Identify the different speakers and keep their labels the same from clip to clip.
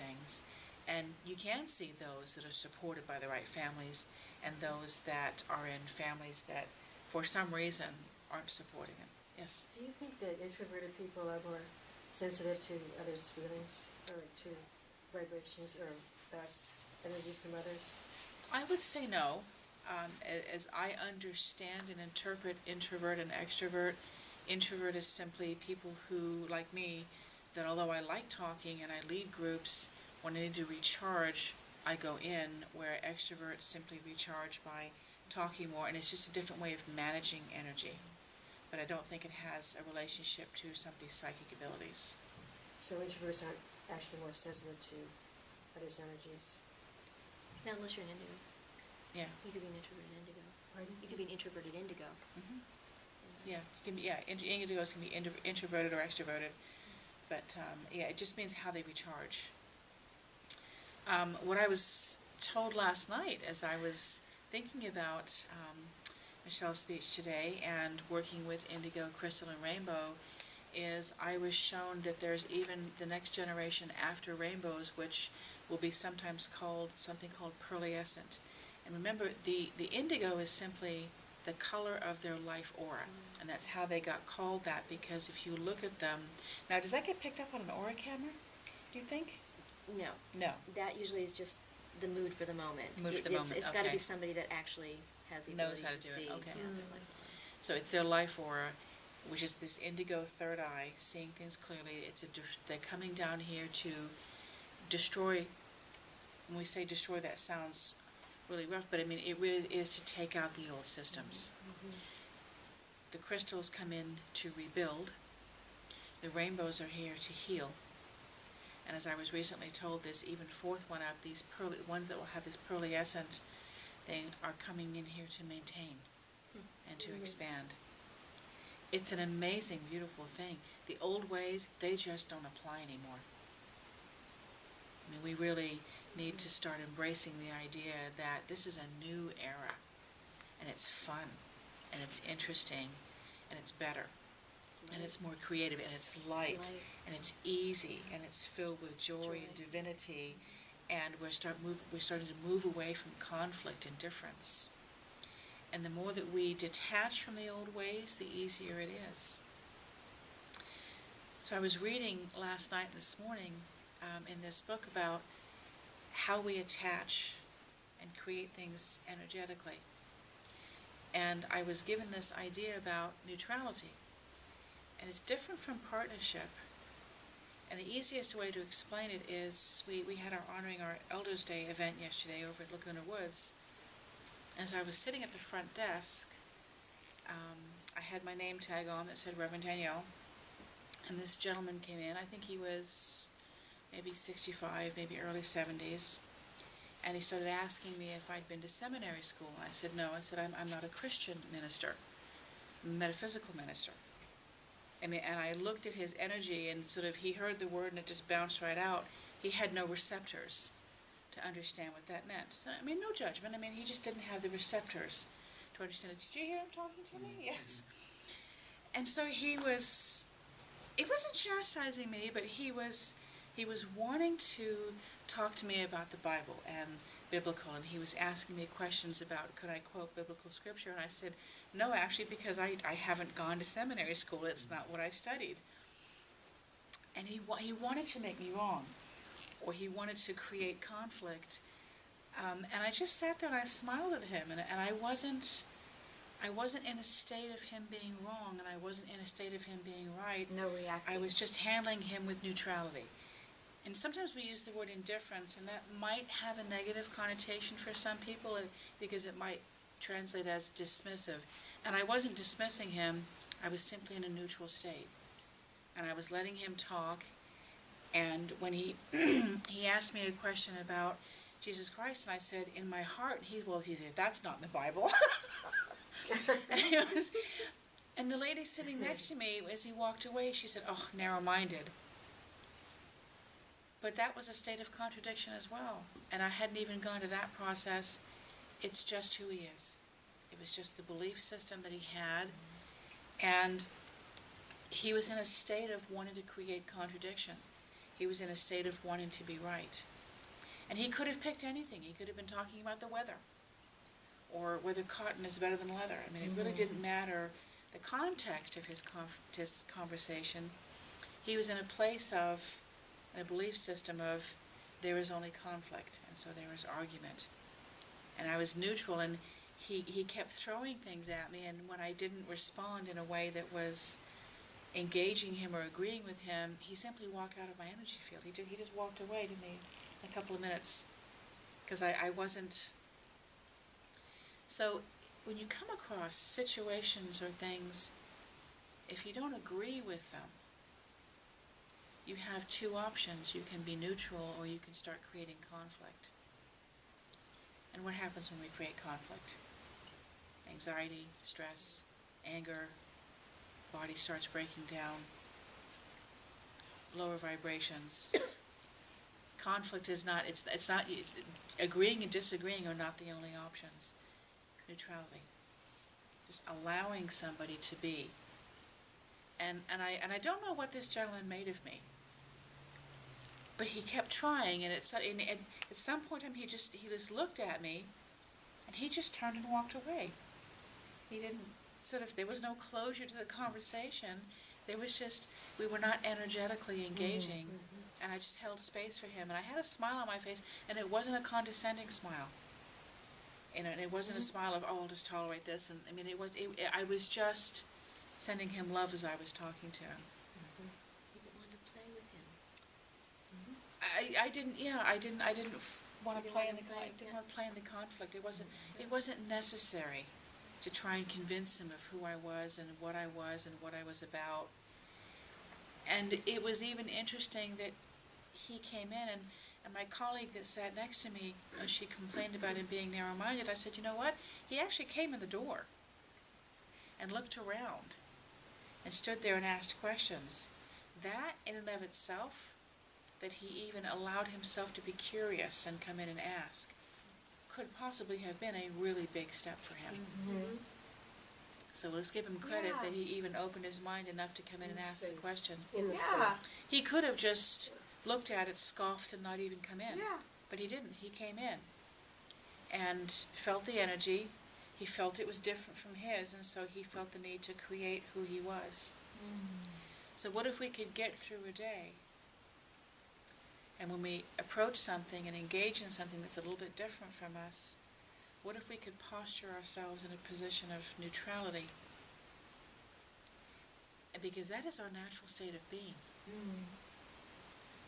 Speaker 1: things. And you can see those that are supported by the right families and those that are in families that, for some reason, aren't supporting it. Yes?
Speaker 2: Do you think that introverted people are more sensitive to others' feelings or to vibrations or thoughts, energies from others?
Speaker 1: I would say no. As I understand and interpret introvert and extrovert, introvert is simply people who, like me, that although I like talking and I lead groups, when I need to recharge, I go in, where extroverts simply recharge by talking more, and it's just a different way of managing energy. But I don't think it has a relationship to somebody's psychic abilities.
Speaker 2: So introverts aren't actually more sensitive to others' energies?
Speaker 3: Not unless you're an indigo.
Speaker 1: Yeah.
Speaker 3: You could be an introverted indigo.
Speaker 2: Pardon?
Speaker 3: You could be an introverted indigo.
Speaker 1: Mm-hmm. Yeah, you can be, indigos can be introverted or extroverted, but yeah, it just means how they recharge. What I was told last night as I was thinking about Michelle's speech today and working with Indigo, Crystal, and Rainbow is I was shown that there's even the next generation after rainbows, which will be sometimes called something called pearlescent. And remember, the indigo is simply the color of their life aura, and that's how they got called that, because if you look at them... Now, does that get picked up on an aura camera, do you think?
Speaker 3: No.
Speaker 1: No.
Speaker 3: That usually is just the mood for the moment.
Speaker 1: Mood for the moment,
Speaker 3: It's got to
Speaker 1: okay.
Speaker 3: be somebody that actually has the
Speaker 1: Knows
Speaker 3: ability
Speaker 1: how
Speaker 3: to
Speaker 1: to do it,
Speaker 3: see.
Speaker 1: okay.
Speaker 3: Yeah, their life.
Speaker 1: So it's their life aura, which is this indigo third eye, seeing things clearly. They're coming down here to destroy. When we say destroy, that sounds really rough, but I mean it really is to take out the old systems. Mm-hmm. The crystals come in to rebuild. The rainbows are here to heal. And as I was recently told, this even fourth one up, these ones that will have this pearlescent, they are coming in here to maintain and to expand. It's an amazing, beautiful thing. The old ways, they just don't apply anymore. I mean, we really need to start embracing the idea that this is a new era, and it's fun, and it's interesting, and it's better, and it's more creative, and it's light, and it's easy, and it's filled with joy and divinity, and we're starting to move away from conflict and difference. And the more that we detach from the old ways, the easier it is. So I was reading last night and this morning in this book about how we attach and create things energetically. And I was given this idea about neutrality. And it's different from partnership. And the easiest way to explain it is we had our Honoring Our Elders Day event yesterday over at Laguna Woods. As I was sitting at the front desk, I had my name tag on that said Reverend Danielle. And this gentleman came in. I think he was maybe 65, maybe early 70s. And he started asking me if I'd been to seminary school. And I said, no. I said, I'm not a Christian minister. I'm a metaphysical minister. And I looked at his energy and sort of, he heard the word and it just bounced right out. He had no receptors to understand what that meant. So, I mean, no judgment. I mean, he just didn't have the receptors to understand it. Did you hear him talking to me? Yes. And so he wasn't chastising me, but he was wanting to talk to me about the Bible and biblical, and he was asking me questions about could I quote biblical scripture, and I said, no, actually, because I haven't gone to seminary school. It's not what I studied. And he wanted to make me wrong, or he wanted to create conflict. And I just sat there and I smiled at him, and I wasn't in a state of him being wrong, and I wasn't in a state of him being right.
Speaker 3: No reacting.
Speaker 1: I was just handling him with neutrality. And sometimes we use the word indifference, and that might have a negative connotation for some people because it might translate as dismissive. And I wasn't dismissing him. I was simply in a neutral state. And I was letting him talk. And when he he asked me a question about Jesus Christ, and I said, in my heart, he said, that's not in the Bible. And the lady sitting next to me, as he walked away, she said, oh, narrow-minded. But that was a state of contradiction as well. And I hadn't even gone to that process. It's just who he is. It was just the belief system that he had. And he was in a state of wanting to create contradiction. He was in a state of wanting to be right. And he could have picked anything. He could have been talking about the weather, or whether cotton is better than leather. I mean, it really didn't matter the context of his conversation. He was in a place of, in a belief system of, there is only conflict, and so there is argument. And I was neutral, and he kept throwing things at me, and when I didn't respond in a way that was engaging him or agreeing with him, he simply walked out of my energy field. He just walked away, didn't he, in a couple of minutes, because I wasn't. So when you come across situations or things, if you don't agree with them, you have two options. You can be neutral, or you can start creating conflict. And what happens when we create conflict? Anxiety, stress, anger, body starts breaking down, lower vibrations. Conflict is not, it's agreeing and disagreeing are not the only options. Neutrality. Just allowing somebody to be. And I don't know what this gentleman made of me. But he kept trying, and at some point in time he just looked at me, and he just turned and walked away. He didn't there was no closure to the conversation. There was just, we were not energetically engaging, and I just held space for him, and I had a smile on my face, and it wasn't a condescending smile. And it wasn't a smile of, oh, I'll just tolerate this, and I mean, I was just sending him love as I was talking to him.
Speaker 3: You didn't want to play with him.
Speaker 1: I didn't want to play in the conflict. It wasn't necessary to try and convince him of who I was and what I was and what I was about. And it was even interesting that he came in, and my colleague that sat next to me, she complained about him being narrow-minded. I said, you know what? He actually came in the door and looked around and stood there and asked questions. That in and of itself, that he even allowed himself to be curious and come in and ask, could possibly have been a really big step for him. So let's give him credit that he even opened his mind enough to come in and ask the question. He could have just looked at it, scoffed, and not even come in. But he didn't. He came in and felt the energy. He felt it was different from his, and so he felt the need to create who he was. So what if we could get through a day, and when we approach something and engage in something that's a little bit different from us, what if we could posture ourselves in a position of neutrality? And because that is our natural state of being.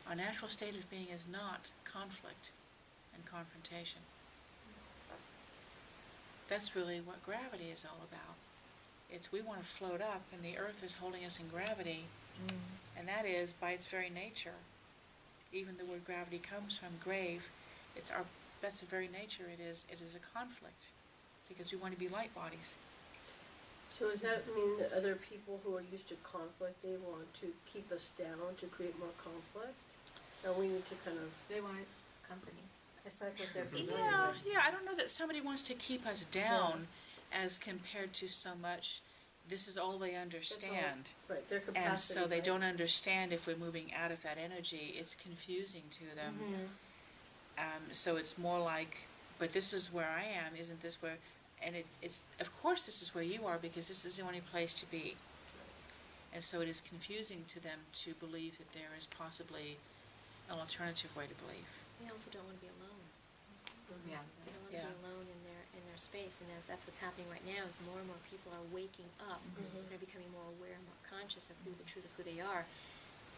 Speaker 1: Our natural state of being is not conflict and confrontation. That's really what gravity is all about. It's we want to float up, and the earth is holding us in gravity, and that is, by its very nature, even the word gravity comes from grave, that's the very nature. It is a conflict, because we want to be light bodies.
Speaker 4: So does that mean that other people who are used to conflict, they want to keep us down to create more conflict? Or we need to kind of...
Speaker 3: They want company.
Speaker 2: It's like what they're familiar with.
Speaker 1: Yeah, I don't know that somebody wants to keep us down as compared to so much, this is all they understand.
Speaker 4: Right, their capacity.
Speaker 1: And so they don't understand if we're moving out of that energy. It's confusing to them. So it's more like, but this is where I am, isn't this where, and it's of course this is where you are, because this is the only place to be. And so it is confusing to them to believe that there is possibly an alternative way to believe.
Speaker 3: They also don't want to be alone. They don't want to
Speaker 1: Yeah.
Speaker 3: be alone in their space, and that's what's happening right now. Is more and more people are waking up. They're becoming more aware, more conscious of the truth of who they are.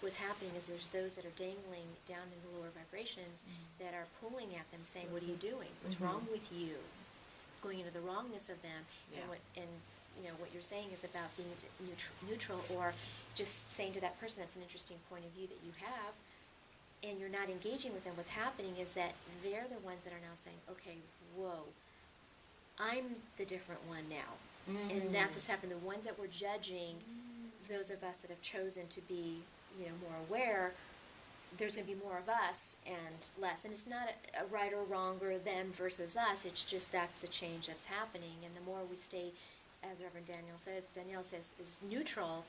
Speaker 3: What's happening is there's those that are dangling down in the lower vibrations that are pulling at them, saying, "What are you doing? What's wrong with you?" Going into the wrongness of them, and what you're saying is about being neutral, or just saying to that person, "That's an interesting point of view that you have." And you're not engaging with them. What's happening is that they're the ones that are now saying, okay, whoa, I'm the different one now. And that's what's happening. The ones that we're judging, those of us that have chosen to be, more aware, there's going to be more of us and less. And it's not a right or wrong or them versus us. It's just that's the change that's happening. And the more we stay, as Reverend Danielle says, is neutral,